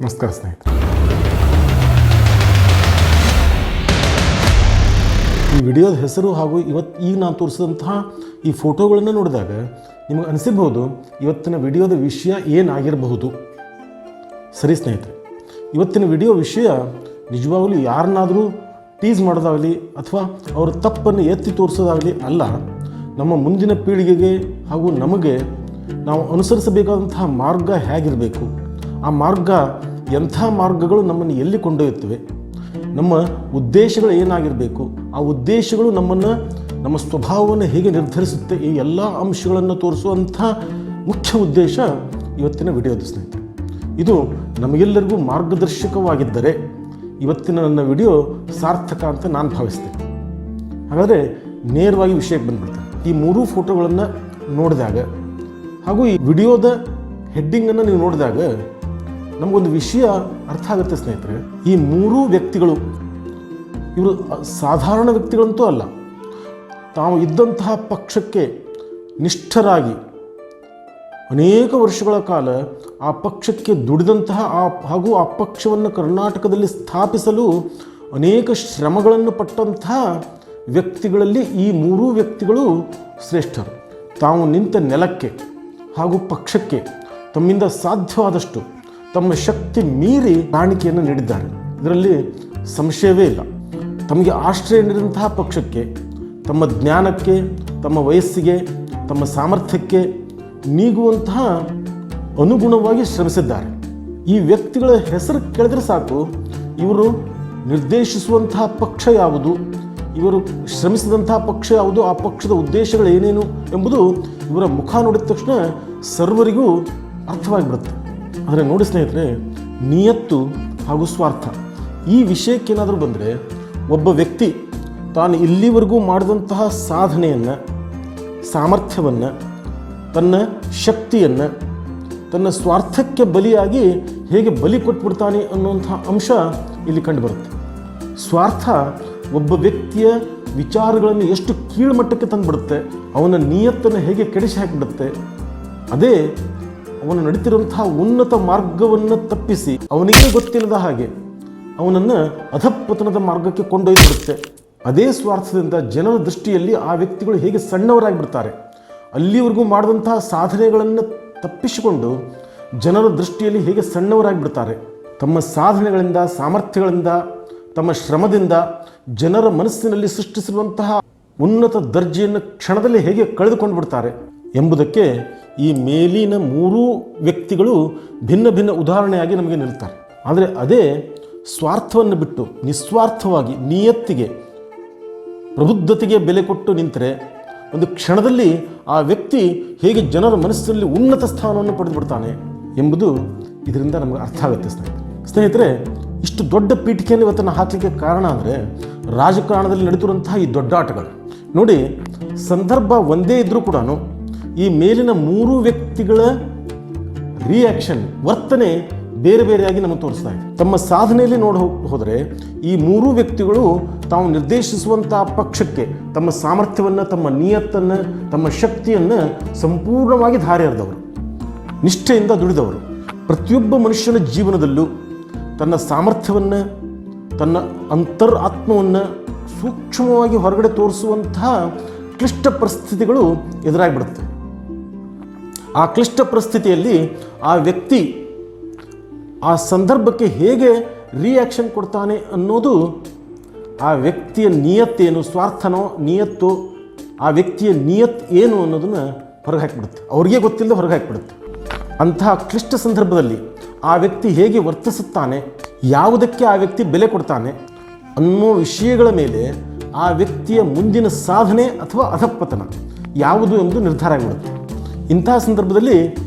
ನಮಸ್ಕಾರ ಸ್ನೇಹಿತರೆ. ಈ ವಿಡಿಯೋದ ಹೆಸರು ಹಾಗೂ ಈಗ ನಾನು ತೋರಿಸಿದಂತಹ ಈ ಫೋಟೋಗಳನ್ನು ನೋಡಿದಾಗ ನಿಮಗೆ ಅನಿಸಿರ್ಬೋದು ಇವತ್ತಿನ ವಿಡಿಯೋದ ವಿಷಯ ಏನಾಗಿರಬಹುದು. ಸರಿ ಸ್ನೇಹಿತರೆ, ಇವತ್ತಿನ ವಿಡಿಯೋ ವಿಷಯ ನಿಜವಾಗಲೂ ಯಾರನ್ನಾದರೂ ಟೀಸ್ ಮಾಡೋದಾಗಲಿ ಅಥವಾ ಅವರ ತಪ್ಪನ್ನು ಎತ್ತಿ ತೋರಿಸೋದಾಗಲಿ ಅಲ್ಲ. ನಮ್ಮ ಮುಂದಿನ ಪೀಳಿಗೆಗೆ ಹಾಗೂ ನಮಗೆ ನಾವು ಅನುಸರಿಸಬೇಕಾದಂತಹ ಮಾರ್ಗ ಹೇಗಿರಬೇಕು, ಆ ಮಾರ್ಗ ಎಂಥ ಮಾರ್ಗಗಳು ನಮ್ಮನ್ನು ಎಲ್ಲಿ ಕೊಂಡೊಯ್ಯುತ್ತವೆ, ನಮ್ಮ ಉದ್ದೇಶಗಳು ಏನಾಗಿರಬೇಕು, ಆ ಉದ್ದೇಶಗಳು ನಮ್ಮ ಸ್ವಭಾವವನ್ನು ಹೇಗೆ ನಿರ್ಧರಿಸುತ್ತೆ, ಈ ಎಲ್ಲ ಅಂಶಗಳನ್ನು ತೋರಿಸುವಂಥ ಮುಖ್ಯ ಉದ್ದೇಶ ಇವತ್ತಿನ ವಿಡಿಯೋದ ಸ್ನೇಹಿತರೆ. ಇದು ನಮಗೆಲ್ಲರಿಗೂ ಮಾರ್ಗದರ್ಶಕವಾಗಿದ್ದರೆ ಇವತ್ತಿನ ನನ್ನ ವಿಡಿಯೋ ಸಾರ್ಥಕ ಅಂತ ನಾನು ಭಾವಿಸ್ತೇನೆ. ಹಾಗಾದರೆ ನೇರವಾಗಿ ವಿಷಯಕ್ಕೆ ಬಂದ್ಬಿಡ್ತೇನೆ. ಈ ಮೂರೂ ಫೋಟೋಗಳನ್ನು ನೋಡಿದಾಗ ಹಾಗೂ ಈ ವಿಡಿಯೋದ ಹೆಡ್ಡಿಂಗನ್ನು ನೀವು ನೋಡಿದಾಗ ನಮಗೊಂದು ವಿಷಯ ಅರ್ಥ ಆಗುತ್ತೆ ಸ್ನೇಹಿತರೆ. ಈ ಮೂರೂ ವ್ಯಕ್ತಿಗಳು ಇವರು ಸಾಧಾರಣ ವ್ಯಕ್ತಿಗಳಂತೂ ಅಲ್ಲ. ತಾವು ಇದ್ದಂತಹ ಪಕ್ಷಕ್ಕೆ ನಿಷ್ಠರಾಗಿ ಅನೇಕ ವರ್ಷಗಳ ಕಾಲ ಆ ಪಕ್ಷಕ್ಕೆ ದುಡಿದಂತಹ ಹಾಗೂ ಆ ಪಕ್ಷವನ್ನು ಕರ್ನಾಟಕದಲ್ಲಿ ಸ್ಥಾಪಿಸಲು ಅನೇಕ ಶ್ರಮಗಳನ್ನು ಪಟ್ಟಂತಹ ವ್ಯಕ್ತಿಗಳಲ್ಲಿ ಈ ಮೂರೂ ವ್ಯಕ್ತಿಗಳು ಶ್ರೇಷ್ಠರು. ತಾವು ನಿಂತ ನೆಲಕ್ಕೆ ಹಾಗೂ ಪಕ್ಷಕ್ಕೆ ತಮ್ಮಿಂದ ಸಾಧ್ಯವಾದಷ್ಟು ತಮ್ಮ ಶಕ್ತಿ ಮೀರಿ ಕಾಣಿಕೆಯನ್ನು ನೀಡಿದ್ದಾರೆ. ಇದರಲ್ಲಿ ಸಂಶಯವೇ ಇಲ್ಲ. ತಮಗೆ ಆಶ್ರಯ ನೀಡಿದಂತಹ ಪಕ್ಷಕ್ಕೆ ತಮ್ಮ ಜ್ಞಾನಕ್ಕೆ, ತಮ್ಮ ವಯಸ್ಸಿಗೆ, ತಮ್ಮ ಸಾಮರ್ಥ್ಯಕ್ಕೆ ನೀಗುವಂತಹ ಅನುಗುಣವಾಗಿ ಶ್ರಮಿಸಿದ್ದಾರೆ. ಈ ವ್ಯಕ್ತಿಗಳ ಹೆಸರು ಕೇಳಿದ್ರೆ ಸಾಕು, ಇವರು ನಿರ್ದೇಶಿಸುವಂತಹ ಪಕ್ಷ ಯಾವುದು, ಇವರು ಶ್ರಮಿಸಿದಂತಹ ಪಕ್ಷ ಯಾವುದು, ಆ ಪಕ್ಷದ ಉದ್ದೇಶಗಳು ಏನೇನು ಎಂಬುದು ಇವರ ಮುಖ ನೋಡಿದ ತಕ್ಷಣ ಸರ್ವರಿಗೂ ಅರ್ಥವಾಗಿಬಿಡುತ್ತೆ. ಆದರೆ ನೋಡಿ ಸ್ನೇಹಿತರೆ, ನಿಯತ್ತು ಹಾಗೂ ಸ್ವಾರ್ಥ ಈ ವಿಷಯಕ್ಕೇನಾದರೂ ಬಂದರೆ ಒಬ್ಬ ವ್ಯಕ್ತಿ ತಾನು ಇಲ್ಲಿವರೆಗೂ ಮಾಡಿದಂತಹ ಸಾಧನೆಯನ್ನು, ಸಾಮರ್ಥ್ಯವನ್ನು, ತನ್ನ ಶಕ್ತಿಯನ್ನು ತನ್ನ ಸ್ವಾರ್ಥಕ್ಕೆ ಬಲಿಯಾಗಿ ಹೇಗೆ ಬಲಿ ಕೊಟ್ಬಿಡ್ತಾನೆ ಅನ್ನುವಂತಹ ಅಂಶ ಇಲ್ಲಿ ಕಂಡುಬರುತ್ತೆ. ಸ್ವಾರ್ಥ ಒಬ್ಬ ವ್ಯಕ್ತಿಯ ವಿಚಾರಗಳನ್ನು ಎಷ್ಟು ಕೀಳುಮಟ್ಟಕ್ಕೆ ತಂದುಬಿಡುತ್ತೆ, ಅವನ ನಿಯತ್ತನ್ನು ಹೇಗೆ ಕೆಡಿಸಿ ಹಾಕಿಬಿಡುತ್ತೆ. ಅದೇ ಅವನು ನಡೀತಿರುವಂತಹ ಉನ್ನತ ಮಾರ್ಗವನ್ನು ತಪ್ಪಿಸಿ ಅವನಿಗೆ ಗೊತ್ತಿಲ್ಲದ ಹಾಗೆ ಅವನನ್ನು ಅಧಃಪತನದ ಮಾರ್ಗಕ್ಕೆ ಕೊಂಡೊಯ್ದುಬಿಡುತ್ತೆ. ಅದೇ ಸ್ವಾರ್ಥದಿಂದ ಜನರ ದೃಷ್ಟಿಯಲ್ಲಿ ಆ ವ್ಯಕ್ತಿಗಳು ಹೇಗೆ ಸಣ್ಣವರಾಗಿಬಿಡ್ತಾರೆ. ಅಲ್ಲಿವರೆಗೂ ಮಾಡಿದಂತಹ ಸಾಧನೆಗಳನ್ನು ತಪ್ಪಿಸಿಕೊಂಡು ಜನರ ದೃಷ್ಟಿಯಲ್ಲಿ ಹೇಗೆ ಸಣ್ಣವರಾಗಿಬಿಡ್ತಾರೆ. ತಮ್ಮ ಸಾಧನೆಗಳಿಂದ, ಸಾಮರ್ಥ್ಯಗಳಿಂದ, ತಮ್ಮ ಶ್ರಮದಿಂದ ಜನರ ಮನಸ್ಸಿನಲ್ಲಿ ಸೃಷ್ಟಿಸಿರುವಂತಹ ಉನ್ನತ ದರ್ಜೆಯನ್ನು ಕ್ಷಣದಲ್ಲಿ ಹೇಗೆ ಕಳೆದುಕೊಂಡು ಬಿಡ್ತಾರೆ ಎಂಬುದಕ್ಕೆ ಈ ಮೇಲಿನ ಮೂರೂ ವ್ಯಕ್ತಿಗಳು ಭಿನ್ನ ಭಿನ್ನ ಉದಾಹರಣೆಯಾಗಿ ನಮಗೆ ನಿಲ್ತಾರೆ. ಆದರೆ ಅದೇ ಸ್ವಾರ್ಥವನ್ನು ಬಿಟ್ಟು ನಿಸ್ವಾರ್ಥವಾಗಿ ನಿಯತ್ತಿಗೆ, ಪ್ರಬುದ್ಧತೆಗೆ ಬೆಲೆ ಕೊಟ್ಟು ನಿಂತರೆ ಒಂದು ಕ್ಷಣದಲ್ಲಿ ಆ ವ್ಯಕ್ತಿ ಹೇಗೆ ಜನರ ಮನಸ್ಸಿನಲ್ಲಿ ಉನ್ನತ ಸ್ಥಾನವನ್ನು ಪಡೆದು ಬಿಡ್ತಾನೆ ಎಂಬುದು ಇದರಿಂದ ನಮಗೆ ಅರ್ಥ ಆಗುತ್ತೆ ಸ್ನೇಹಿತರೆ. ಇಷ್ಟು ದೊಡ್ಡ ಪೀಠಿಕೆಯನ್ನು ಇವತ್ತನ್ನು ಹಾಕಲಿಕ್ಕೆ ಕಾರಣ ಅಂದರೆ ರಾಜಕಾರಣದಲ್ಲಿ ನಡೆದಿರುವಂತಹ ಈ ದೊಡ್ಡಾಟಗಳು ನೋಡಿ. ಸಂದರ್ಭ ಒಂದೇ ಇದ್ದರೂ ಕೂಡ ಈ ಮೇಲಿನ ಮೂರು ವ್ಯಕ್ತಿಗಳ ರಿಯಾಕ್ಷನ್, ವರ್ತನೆ ಬೇರೆ ಬೇರೆಯಾಗಿ ನಮಗೆ ತೋರಿಸ್ತಾ ಇದೆ. ತಮ್ಮ ಸಾಧನೆಯಲ್ಲಿ ಹೋದರೆ ಈ ಮೂರೂ ವ್ಯಕ್ತಿಗಳು ತಾವು ನಿರ್ದೇಶಿಸುವಂಥ ಪಕ್ಷಕ್ಕೆ ತಮ್ಮ ಸಾಮರ್ಥ್ಯವನ್ನು, ತಮ್ಮ ನಿಯತ್ತನ್ನು, ತಮ್ಮ ಶಕ್ತಿಯನ್ನು ಸಂಪೂರ್ಣವಾಗಿ ಧಾರೆ ಎರೆದವರು, ನಿಷ್ಠೆಯಿಂದ ದುಡಿದವರು. ಪ್ರತಿಯೊಬ್ಬ ಮನುಷ್ಯನ ಜೀವನದಲ್ಲೂ ತನ್ನ ಸಾಮರ್ಥ್ಯವನ್ನು, ತನ್ನ ಆತ್ಮವನ್ನು ಸೂಕ್ಷ್ಮವಾಗಿ ಹೊರಗಡೆ ತೋರಿಸುವಂತಹ ಕ್ಲಿಷ್ಟ ಪರಿಸ್ಥಿತಿಗಳು ಎದುರಾಗಿಬಿಡುತ್ತೆ. ಆ ಕ್ಲಿಷ್ಟ ಪರಿಸ್ಥಿತಿಯಲ್ಲಿ ಆ ವ್ಯಕ್ತಿ ಆ ಸಂದರ್ಭಕ್ಕೆ ಹೇಗೆ ರಿಯಾಕ್ಷನ್ ಕೊಡ್ತಾನೆ ಅನ್ನೋದು ಆ ವ್ಯಕ್ತಿಯ ನಿಯತ್ತೇನು, ಸ್ವಾರ್ಥನೋ ನಿಯತ್ತೋ, ಆ ವ್ಯಕ್ತಿಯ ನಿಯತ್ ಏನು ಅನ್ನೋದನ್ನು ಹೊರಗೆ ಹಾಕಿಬಿಡುತ್ತೆ. ಅವ್ರಿಗೆ ಗೊತ್ತಿಲ್ಲದೆ ಹೊರಗೆ ಹಾಕಿಬಿಡುತ್ತೆ. ಅಂತಹ ಕ್ಲಿಷ್ಟ ಸಂದರ್ಭದಲ್ಲಿ ಆ ವ್ಯಕ್ತಿ ಹೇಗೆ ವರ್ತಿಸುತ್ತಾನೆ, ಯಾವುದಕ್ಕೆ ಆ ವ್ಯಕ್ತಿ ಬೆಲೆ ಕೊಡ್ತಾನೆ ಅನ್ನೋ ವಿಷಯಗಳ ಮೇಲೆ ಆ ವ್ಯಕ್ತಿಯ ಮುಂದಿನ ಸಾಧನೆ ಅಥವಾ ಅಧಃಪತನ ಯಾವುದು ಎಂದು ನಿರ್ಧಾರ ಆಗಿಬಿಡುತ್ತೆ. ಇಂತಹ ಸಂದರ್ಭದಲ್ಲಿ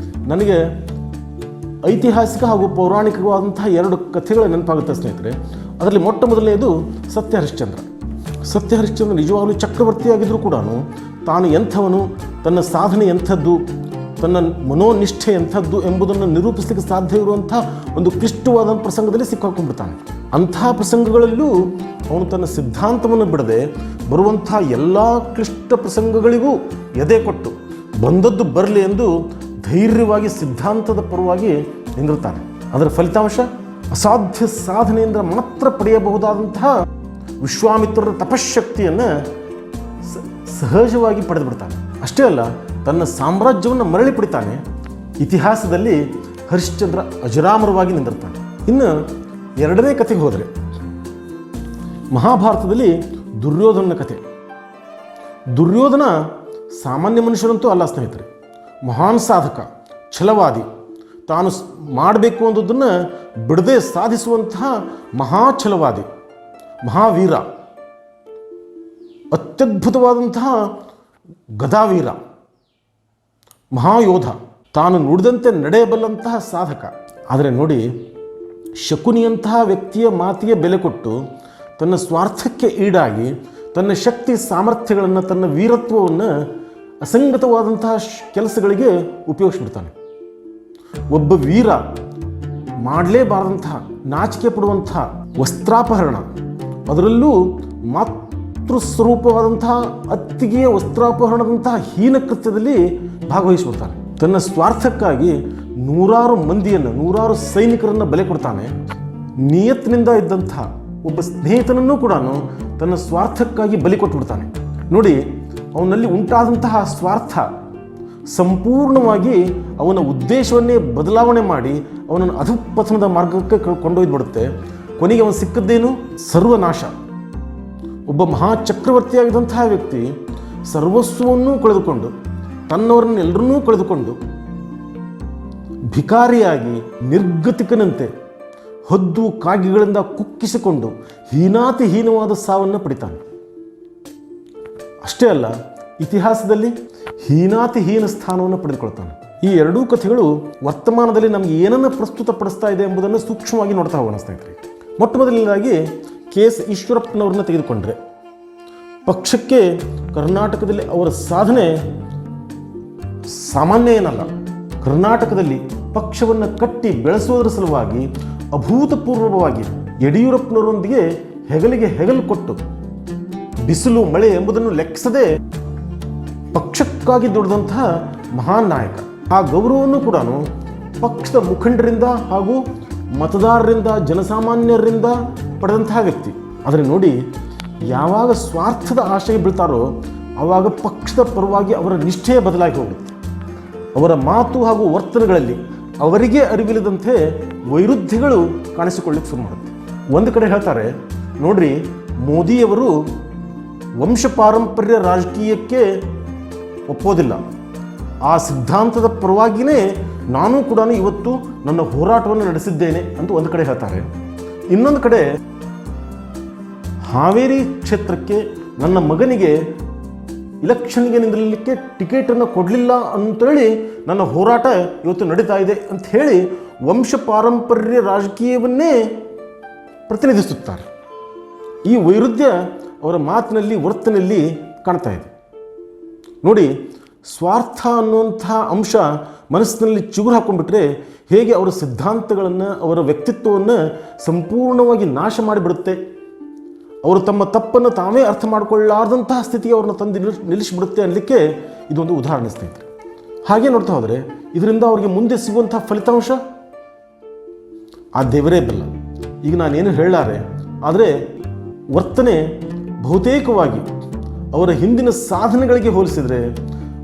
ನನಗೆ ಐತಿಹಾಸಿಕ ಹಾಗೂ ಪೌರಾಣಿಕವಾದಂತಹ ಎರಡು ಕಥೆಗಳ ನೆನಪಾಗುತ್ತೆ ಸ್ನೇಹಿತರೆ. ಅದರಲ್ಲಿ ಮೊಟ್ಟ ಮೊದಲನೆಯದು ಸತ್ಯ ಹರಿಶ್ಚಂದ್ರ. ಸತ್ಯ ಹರಿಶ್ಚಂದ್ರ ನಿಜವಾಗಲೂ ಚಕ್ರವರ್ತಿಯಾಗಿದ್ದರೂ ಕೂಡ ತಾನು ಎಂಥವನು, ತನ್ನ ಸಾಧನೆ ಎಂಥದ್ದು, ತನ್ನ ಮನೋನಿಷ್ಠೆ ಎಂಥದ್ದು ಎಂಬುದನ್ನು ನಿರೂಪಿಸಲಿಕ್ಕೆ ಸಾಧ್ಯ ಇರುವಂಥ ಒಂದು ಕ್ಲಿಷ್ಟವಾದ ಪ್ರಸಂಗದಲ್ಲಿ ಸಿಕ್ಕಾಕೊಂಡ್ಬಿಡ್ತಾನೆ. ಅಂತಹ ಪ್ರಸಂಗಗಳಲ್ಲೂ ಅವನು ತನ್ನ ಸಿದ್ಧಾಂತವನ್ನು ಬಿಡದೆ ಬರುವಂಥ ಎಲ್ಲ ಕ್ಲಿಷ್ಟ ಪ್ರಸಂಗಗಳಿಗೂ ಎದೆ ಕೊಟ್ಟು ಬಂದದ್ದು ಬರಲಿ ಎಂದು ಧೈರ್ಯವಾಗಿ ಸಿದ್ಧಾಂತದ ಪರವಾಗಿ ನಿಂದಿರುತ್ತಾನೆ. ಅದರ ಫಲಿತಾಂಶ ಅಸಾಧ್ಯ ಸಾಧನೆಯಿಂದ ಮಾತ್ರ ಪಡೆಯಬಹುದಾದಂತಹ ವಿಶ್ವಾಮಿತ್ರರ ತಪಶಕ್ತಿಯನ್ನು ಸಹಜವಾಗಿ ಪಡೆದು ಬಿಡ್ತಾನೆ. ಅಷ್ಟೇ ಅಲ್ಲ, ತನ್ನ ಸಾಮ್ರಾಜ್ಯವನ್ನು ಮರಳಿ ಪಡಿತಾನೆ. ಇತಿಹಾಸದಲ್ಲಿ ಹರಿಶ್ಚಂದ್ರ ಅಜರಾಮರವಾಗಿ ನಿಂದಿರ್ತಾನೆ. ಇನ್ನು ಎರಡನೇ ಕಥೆಗೆ ಹೋದರೆ, ಮಹಾಭಾರತದಲ್ಲಿ ದುರ್ಯೋಧನ ಕಥೆ. ದುರ್ಯೋಧನ ಸಾಮಾನ್ಯ ಮನುಷ್ಯರಂತೂ ಅಲ್ಲ ಸ್ನೇಹಿತರೆ, ಮಹಾನ್ ಸಾಧಕ, ಛಲವಾದಿ, ತಾನು ಮಾಡಬೇಕು ಅನ್ನೋದನ್ನು ಬಿಡದೆ ಸಾಧಿಸುವಂತಹ ಮಹಾಛಲವಾದಿ, ಮಹಾವೀರ, ಅತ್ಯದ್ಭುತವಾದಂತಹ ಗದಾವೀರ, ಮಹಾಯೋಧ, ತಾನು ನುಡಿದಂತೆ ನಡೆಯಬಲ್ಲಂತಹ ಸಾಧಕ. ಆದರೆ ನೋಡಿ, ಶಕುನಿಯಂತಹ ವ್ಯಕ್ತಿಯ ಮಾತಿಗೆ ಬೆಲೆ ಕೊಟ್ಟು ತನ್ನ ಸ್ವಾರ್ಥಕ್ಕೆ ಈಡಾಗಿ ತನ್ನ ಶಕ್ತಿ ಸಾಮರ್ಥ್ಯಗಳನ್ನು, ತನ್ನ ವೀರತ್ವವನ್ನು ಅಸಂಗತವಾದಂತಹ ಕೆಲಸಗಳಿಗೆ ಉಪಯೋಗಿಸ್ಬಿಡ್ತಾನೆ. ಒಬ್ಬ ವೀರ ಮಾಡಲೇಬಾರದಂತಹ, ನಾಚಿಕೆ ಪಡುವಂತಹ ವಸ್ತ್ರಾಪಹರಣ, ಅದರಲ್ಲೂ ಮಾತೃ ಸ್ವರೂಪವಾದಂತಹ ಅತ್ತಿಗೆಯ ವಸ್ತ್ರಾಪಹರಣದಂತಹ ಹೀನ ಕೃತ್ಯದಲ್ಲಿ ಭಾಗವಹಿಸಿಬಿಡ್ತಾನೆ. ತನ್ನ ಸ್ವಾರ್ಥಕ್ಕಾಗಿ ನೂರಾರು ಸೈನಿಕರನ್ನು ಬಲೆ ಕೊಡ್ತಾನೆ. ನಿಯತ್ನಿಂದ ಇದ್ದಂತಹ ಒಬ್ಬ ಸ್ನೇಹಿತನನ್ನು ಕೂಡ ತನ್ನ ಸ್ವಾರ್ಥಕ್ಕಾಗಿ ಬಲಿ ಕೊಟ್ಟುಬಿಡ್ತಾನೆ. ನೋಡಿ, ಅವನಲ್ಲಿ ಉಂಟಾದಂತಹ ಸ್ವಾರ್ಥ ಸಂಪೂರ್ಣವಾಗಿ ಅವನ ಉದ್ದೇಶವನ್ನೇ ಬದಲಾವಣೆ ಮಾಡಿ ಅವನನ್ನು ಅಧಃಪತನದ ಮಾರ್ಗಕ್ಕೆ ಕೊಂಡೊಯ್ದುಬಿಡುತ್ತೆ. ಕೊನೆಗೆ ಅವನು ಸಿಕ್ಕದ್ದೇನು? ಸರ್ವನಾಶ. ಒಬ್ಬ ಮಹಾಚಕ್ರವರ್ತಿಯಾಗಿದ್ದಂತಹ ವ್ಯಕ್ತಿ ಸರ್ವಸ್ವವನ್ನೂ ಕಳೆದುಕೊಂಡು, ತನ್ನವರನ್ನೆಲ್ಲರನ್ನೂ ಕಳೆದುಕೊಂಡು, ಭಿಕಾರಿಯಾಗಿ ನಿರ್ಗತಿಕನಂತೆ ಹದ್ದು ಕಾಗಿಗಳಿಂದ ಕುಕ್ಕಿಸಿಕೊಂಡು ಹೀನಾತಿಹೀನವಾದ ಸಾವನ್ನು ಪಡಿತಾನೆ. ಅಷ್ಟೇ ಅಲ್ಲ, ಇತಿಹಾಸದಲ್ಲಿ ಹೀನಾತಿಹೀನ ಸ್ಥಾನವನ್ನು ಪಡೆದುಕೊಳ್ತಾನೆ. ಈ ಎರಡೂ ಕಥೆಗಳು ವರ್ತಮಾನದಲ್ಲಿ ನಮಗೆ ಏನನ್ನು ಪ್ರಸ್ತುತಪಡಿಸ್ತಾ ಇದೆ ಎಂಬುದನ್ನು ಸೂಕ್ಷ್ಮವಾಗಿ ನೋಡ್ತಾ ಹೋಗೋಣ ಸ್ನೇಹಿತರೆ. ಮೊಟ್ಟ ಮೊದಲನೇದಾಗಿ KS ಈಶ್ವರಪ್ಪನವ್ರನ್ನ ತೆಗೆದುಕೊಂಡ್ರೆ, ಪಕ್ಷಕ್ಕೆ ಕರ್ನಾಟಕದಲ್ಲಿ ಅವರ ಸಾಧನೆ ಸಾಮಾನ್ಯ ಏನಲ್ಲ. ಕರ್ನಾಟಕದಲ್ಲಿ ಪಕ್ಷವನ್ನು ಕಟ್ಟಿ ಬೆಳೆಸೋದರ ಸಲುವಾಗಿ ಅಭೂತಪೂರ್ವವಾಗಿ ಯಡಿಯೂರಪ್ಪನವರೊಂದಿಗೆ ಹೆಗಲಿಗೆ ಹೆಗಲು ಕೊಟ್ಟು, ಬಿಸಿಲು ಮಳೆ ಎಂಬುದನ್ನು ಲೆಕ್ಕಿಸದೆ ಪಕ್ಷಕ್ಕಾಗಿ ದುಡಿದಂತಹ ಮಹಾನ್ ನಾಯಕ. ಆ ಗೌರವವನ್ನು ಕೂಡ ಪಕ್ಷದ ಮುಖಂಡರಿಂದ ಹಾಗೂ ಮತದಾರರಿಂದ, ಜನಸಾಮಾನ್ಯರಿಂದ ಪಡೆದಂತಹ ವ್ಯಕ್ತಿ. ಆದರೆ ನೋಡಿ, ಯಾವಾಗ ಸ್ವಾರ್ಥದ ಆಶೆಗೆ ಬೀಳ್ತಾರೋ ಆವಾಗ ಪಕ್ಷದ ಪರವಾಗಿ ಅವರ ನಿಷ್ಠೆಯೇ ಬದಲಾಗಿ ಹೋಗುತ್ತೆ. ಅವರ ಮಾತು ಹಾಗೂ ವರ್ತನೆಗಳಲ್ಲಿ ಅವರಿಗೆ ಅರಿವಿಲ್ಲದಂತೆ ವೈರುಧ್ಯಗಳು ಕಾಣಿಸಿಕೊಳ್ಳಿಕ್ಕೆ ಶುರು ಮಾಡುತ್ತೆ. ಒಂದು ಕಡೆ ಹೇಳ್ತಾರೆ ನೋಡ್ರಿ, ಮೋದಿಯವರು ವಂಶ ಪಾರಂಪರ್ಯ ರಾಜಕೀಯಕ್ಕೆ ಒಪ್ಪೋದಿಲ್ಲ, ಆ ಸಿದ್ಧಾಂತದ ಪರವಾಗಿಯೇ ನಾನು ಕೂಡ ಇವತ್ತು ನನ್ನ ಹೋರಾಟವನ್ನು ನಡೆಸಿದ್ದೇನೆ ಅಂತ ಒಂದು ಕಡೆ ಹೇಳ್ತಾರೆ. ಇನ್ನೊಂದು ಕಡೆ ಹಾವೇರಿ ಕ್ಷೇತ್ರಕ್ಕೆ ನನ್ನ ಮಗನಿಗೆ ಇಲೆಕ್ಷನ್ಗೆ ನಿಲ್ಲಲಿಕ್ಕೆ ಟಿಕೆಟನ್ನು ಕೊಡಲಿಲ್ಲ ಅಂತೇಳಿ ನನ್ನ ಹೋರಾಟ ಇವತ್ತು ನಡೀತಾ ಇದೆ ಅಂತ ಹೇಳಿ ವಂಶ ಪಾರಂಪರ್ಯ ರಾಜಕೀಯವನ್ನೇ ಪ್ರತಿನಿಧಿಸುತ್ತಾರೆ. ಈ ವೈರುಧ್ಯ ಅವರ ಮಾತಿನಲ್ಲಿ, ವರ್ತನೆಯಲ್ಲಿ ಕಾಣ್ತಾ ಇದೆ. ನೋಡಿ, ಸ್ವಾರ್ಥ ಅನ್ನುವಂಥ ಅಂಶ ಮನಸ್ಸಿನಲ್ಲಿ ಚಿಗುರು ಹಾಕೊಂಡ್ಬಿಟ್ರೆ ಹೇಗೆ ಅವರ ಸಿದ್ಧಾಂತಗಳನ್ನು, ಅವರ ವ್ಯಕ್ತಿತ್ವವನ್ನು ಸಂಪೂರ್ಣವಾಗಿ ನಾಶ ಮಾಡಿಬಿಡುತ್ತೆ. ಅವರು ತಮ್ಮ ತಪ್ಪನ್ನು ತಾವೇ ಅರ್ಥ ಮಾಡಿಕೊಳ್ಳಾರ್ದಂತಹ ಸ್ಥಿತಿಗೆ ಅವ್ರನ್ನ ತಂದು ನಿಲ್ಲಿಸಿಬಿಡುತ್ತೆ ಅನ್ನಲಿಕ್ಕೆ ಇದೊಂದು ಉದಾಹರಣೆ ಸ್ನೇಹಿತರೆ. ಹಾಗೆ ನೋಡ್ತಾ ಹೋದರೆ ಇದರಿಂದ ಅವರಿಗೆ ಮುಂದೆ ಸಿಗುವಂತಹ ಫಲಿತಾಂಶ ಆ ದೇವರೇ ಬಲ್ಲ. ಈಗ ನಾನೇನು ಹೇಳಲಾರೆ, ಆದರೆ ವರ್ತನೆ ಬಹುತೇಕವಾಗಿ ಅವರ ಹಿಂದಿನ ಸಾಧನೆಗಳಿಗೆ ಹೋಲಿಸಿದರೆ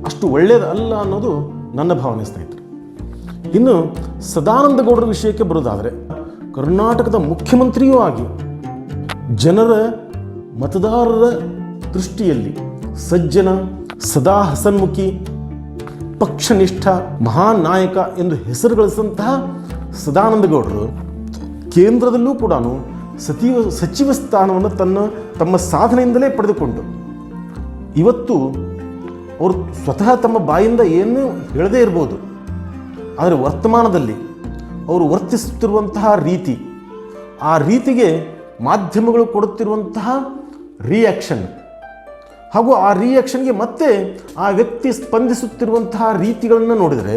ಅಷ್ಟು ಒಳ್ಳೆಯದಲ್ಲ ಅನ್ನೋದು ನನ್ನ ಭಾವನೆ ಸ್ನೇಹಿತರೆ. ಇನ್ನು ಸದಾನಂದ ಗೌಡರ ವಿಷಯಕ್ಕೆ ಬರೋದಾದರೆ, ಕರ್ನಾಟಕದ ಮುಖ್ಯಮಂತ್ರಿಯೂ ಆಗಿ ಜನರ, ಮತದಾರರ ದೃಷ್ಟಿಯಲ್ಲಿ ಸಜ್ಜನ, ಸದಾ ಹಸನ್ಮುಖಿ, ಪಕ್ಷನಿಷ್ಠ, ಮಹಾನ್ ನಾಯಕ ಎಂದು ಹೆಸರು ಗಳಿಸಿದಂತಹ ಸದಾನಂದ ಗೌಡರು ಕೇಂದ್ರದಲ್ಲೂ ಕೂಡ ಸಚಿವ ಸ್ಥಾನವನ್ನು ತಮ್ಮ ಸಾಧನೆಯಿಂದಲೇ ಪಡೆದುಕೊಂಡು ಇವತ್ತು ಅವರು ಸ್ವತಃ ತಮ್ಮ ಬಾಯಿಂದ ಏನು ಹೇಳದೇ ಇರ್ಬೋದು, ಆದರೆ ವರ್ತಮಾನದಲ್ಲಿ ಅವರು ವರ್ತಿಸುತ್ತಿರುವಂತಹ ರೀತಿ, ಆ ರೀತಿಗೆ ಮಾಧ್ಯಮಗಳು ಕೊಡುತ್ತಿರುವಂತಹ ರಿಯಾಕ್ಷನ್ ಹಾಗೂ ಆ ರಿಯಾಕ್ಷನ್ಗೆ ಮತ್ತೆ ಆ ವ್ಯಕ್ತಿ ಸ್ಪಂದಿಸುತ್ತಿರುವಂತಹ ರೀತಿಗಳನ್ನು ನೋಡಿದರೆ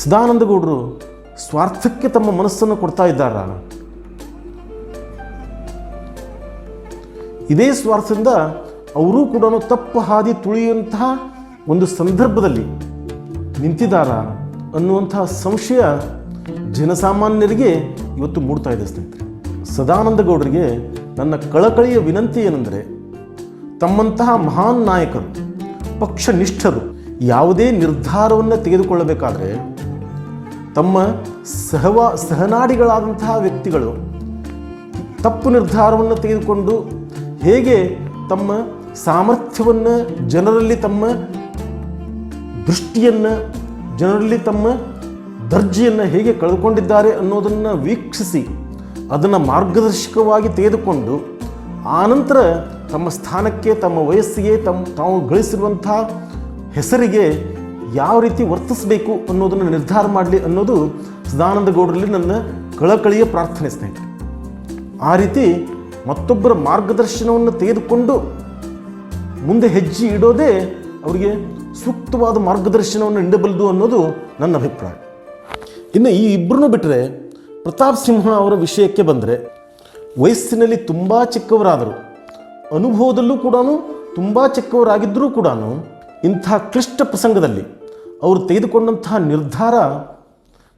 ಸದಾನಂದ ಗೌಡರು ಸ್ವಾರ್ಥಕ್ಕೆ ತಮ್ಮ ಮನಸ್ಸನ್ನು ಕೊಡ್ತಾ ಇದ್ದಾರಾ? ಇದೇ ಸ್ವಾರ್ಥದಿಂದ ಅವರೂ ಕೂಡ ತಪ್ಪು ಹಾದಿ ತುಳಿಯುವಂತಹ ಒಂದು ಸಂದರ್ಭದಲ್ಲಿ ನಿಂತಿದ್ದಾರಾ ಅನ್ನುವಂತಹ ಸಂಶಯ ಜನಸಾಮಾನ್ಯರಿಗೆ ಇವತ್ತು ಮೂಡ್ತಾ ಇದೆ ಸ್ನೇಹಿತರೆ. ಸದಾನಂದ ಗೌಡರಿಗೆ ನನ್ನ ಕಳಕಳಿಯ ವಿನಂತಿ ಏನೆಂದರೆ, ತಮ್ಮಂತಹ ಮಹಾನ್ ನಾಯಕರು, ಪಕ್ಷನಿಷ್ಠರು ಯಾವುದೇ ನಿರ್ಧಾರವನ್ನು ತೆಗೆದುಕೊಳ್ಳಬೇಕಾದ್ರೆ ತಮ್ಮ ಸಹನಾಡಿಗಳಾದಂತಹ ವ್ಯಕ್ತಿಗಳು ತಪ್ಪು ನಿರ್ಧಾರವನ್ನು ತೆಗೆದುಕೊಂಡು ಹೇಗೆ ತಮ್ಮ ಸಾಮರ್ಥ್ಯವನ್ನು, ಜನರಲ್ಲಿ ತಮ್ಮ ದೃಷ್ಟಿಯನ್ನು, ಜನರಲ್ಲಿ ತಮ್ಮ ದರ್ಜೆಯನ್ನು ಹೇಗೆ ಕಳೆದುಕೊಂಡಿದ್ದಾರೆ ಅನ್ನೋದನ್ನು ವೀಕ್ಷಿಸಿ ಅದನ್ನು ಮಾರ್ಗದರ್ಶಕವಾಗಿ ತೆಗೆದುಕೊಂಡು ಆನಂತರ ತಮ್ಮ ಸ್ಥಾನಕ್ಕೆ, ತಮ್ಮ ವಯಸ್ಸಿಗೆ, ತಾವು ಗಳಿಸಿರುವಂಥ ಹೆಸರಿಗೆ ಯಾವ ರೀತಿ ವರ್ತಿಸಬೇಕು ಅನ್ನೋದನ್ನು ನಿರ್ಧಾರ ಮಾಡಲಿ ಅನ್ನೋದು ಸದಾನಂದ ಗೌಡರಲ್ಲಿ ನನ್ನ ಕಳಕಳಿಯ ಪ್ರಾರ್ಥನೆ ಸ್ನೇಹಿತರೆ. ಆ ರೀತಿ ಮತ್ತೊಬ್ಬರ ಮಾರ್ಗದರ್ಶನವನ್ನು ತೆಗೆದುಕೊಂಡು ಮುಂದೆ ಹೆಜ್ಜೆ ಇಡೋದೇ ಅವರಿಗೆ ಸೂಕ್ತವಾದ ಮಾರ್ಗದರ್ಶನವನ್ನು ನೀಡಬಲ್ಲದು ಅನ್ನೋದು ನನ್ನ ಅಭಿಪ್ರಾಯ. ಇನ್ನು ಈ ಇಬ್ಬರನ್ನು ಬಿಟ್ಟರೆ ಪ್ರತಾಪ್ ಸಿಂಹ ಅವರ ವಿಷಯಕ್ಕೆ ಬಂದರೆ, ವಯಸ್ಸಿನಲ್ಲಿ ತುಂಬ ಚಿಕ್ಕವರಾದರು, ಅನುಭವದಲ್ಲೂ ಕೂಡ ತುಂಬ ಚಿಕ್ಕವರಾಗಿದ್ದರೂ ಕೂಡ ಇಂಥ ಕ್ಲಿಷ್ಟ ಪ್ರಸಂಗದಲ್ಲಿ ಅವರು ತೆಗೆದುಕೊಂಡಂತಹ ನಿರ್ಧಾರ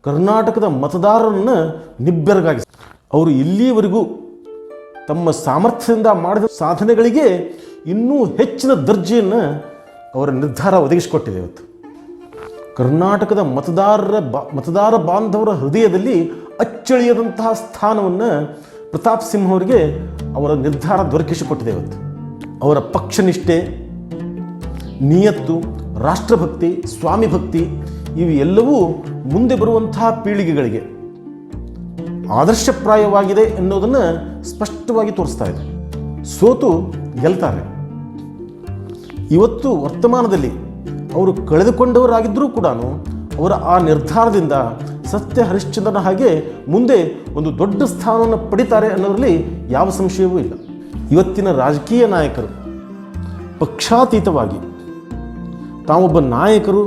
ಕರ್ನಾಟಕದ ಮತದಾರರನ್ನು ನಿಬ್ಬೆರಗಾಗಿಸಿ ಅವರು ಇಲ್ಲಿಯವರೆಗೂ ತಮ್ಮ ಸಾಮರ್ಥ್ಯದಿಂದ ಮಾಡಿದ ಸಾಧನೆಗಳಿಗೆ ಇನ್ನೂ ಹೆಚ್ಚಿನ ದರ್ಜೆಯನ್ನು ಅವರ ನಿರ್ಧಾರ ಒದಗಿಸಿಕೊಟ್ಟಿದೆ. ಇವತ್ತು ಕರ್ನಾಟಕದ ಮತದಾರ ಬಾಂಧವರ ಹೃದಯದಲ್ಲಿ ಅಚ್ಚಳಿಯದಂತಹ ಸ್ಥಾನವನ್ನು ಪ್ರತಾಪ್ ಸಿಂಹ ಅವರಿಗೆ ಅವರ ನಿರ್ಧಾರ ದೊರಕಿಸಿಕೊಟ್ಟಿದೆ. ಇವತ್ತು ಅವರ ಪಕ್ಷನಿಷ್ಠೆ, ನಿಯತ್ತು, ರಾಷ್ಟ್ರಭಕ್ತಿ, ಸ್ವಾಮಿ ಭಕ್ತಿ ಇವು ಎಲ್ಲವೂ ಮುಂದೆ ಬರುವಂತಹ ಪೀಳಿಗೆಗಳಿಗೆ ಆದರ್ಶಪ್ರಾಯವಾಗಿದೆ ಎನ್ನುವುದನ್ನು ಸ್ಪಷ್ಟವಾಗಿ ತೋರಿಸ್ತಾ ಇದೆ. ಸೋತು ಗೆಲ್ತಾರೆ. ಇವತ್ತು ವರ್ತಮಾನದಲ್ಲಿ ಅವರು ಕಳೆದುಕೊಂಡವರಾಗಿದ್ದರೂ ಕೂಡ ಅವರ ಆ ನಿರ್ಧಾರದಿಂದ ಸತ್ಯ ಹರಿಶ್ಚಂದ್ರನ ಹಾಗೆ ಮುಂದೆ ಒಂದು ದೊಡ್ಡ ಸ್ಥಾನವನ್ನು ಪಡಿತಾರೆ ಅನ್ನೋದರಲ್ಲಿ ಯಾವ ಸಂಶಯವೂ ಇಲ್ಲ. ಇವತ್ತಿನ ರಾಜಕೀಯ ನಾಯಕರು ಪಕ್ಷಾತೀತವಾಗಿ ತಾವೊಬ್ಬ ನಾಯಕರು,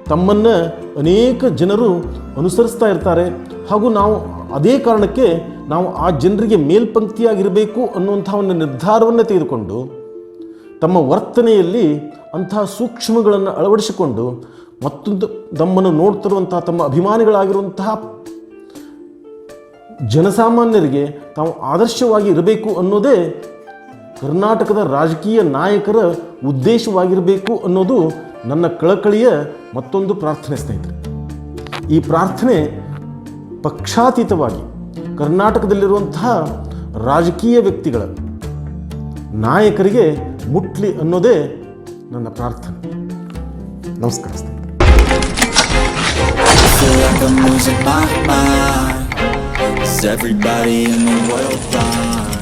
ತಮ್ಮನ್ನು ಅನೇಕ ಜನರು ಅನುಸರಿಸ್ತಾ ಇರ್ತಾರೆ. ಹಾಗೂ ನಾವು ಅದೇ ಕಾರಣಕ್ಕೆ ನಾವು ಆ ಜನರಿಗೆ ಮೇಲ್ಪಂಕ್ತಿಯಾಗಿರಬೇಕು ಅನ್ನುವಂಥ ಒಂದು ನಿರ್ಧಾರವನ್ನು ತೆಗೆದುಕೊಂಡು ತಮ್ಮ ವರ್ತನೆಯಲ್ಲಿ ಅಂತಹ ಸೂಕ್ಷ್ಮಗಳನ್ನು ಅಳವಡಿಸಿಕೊಂಡು ಮತ್ತೊಂದು ತಮ್ಮನ್ನು ನೋಡ್ತಿರುವಂತಹ ತಮ್ಮ ಅಭಿಮಾನಿಗಳಾಗಿರುವಂತಹ ಜನಸಾಮಾನ್ಯರಿಗೆ ತಾವು ಆದರ್ಶವಾಗಿ ಇರಬೇಕು ಅನ್ನೋದೇ ಕರ್ನಾಟಕದ ರಾಜಕೀಯ ನಾಯಕರ ಉದ್ದೇಶವಾಗಿರಬೇಕು ಅನ್ನೋದು ನನ್ನ ಕಳಕಳಿಯ ಮತ್ತೊಂದು ಪ್ರಾರ್ಥನೆ ಸ್ನೇಹಿತರೆ. ಈ ಪ್ರಾರ್ಥನೆ ಪಕ್ಷಾತೀತವಾಗಿ ಕರ್ನಾಟಕದಲ್ಲಿರುವಂತಹ ರಾಜಕೀಯ ವ್ಯಕ್ತಿಗಳ, ನಾಯಕರಿಗೆ ಮುಟ್ಲಿ ಅನ್ನೋದೇ ನನ್ನ ಪ್ರಾರ್ಥನೆ. ನಮಸ್ಕಾರ ಸ್ನೇಹಿತರೆ. Everybody in the world blind.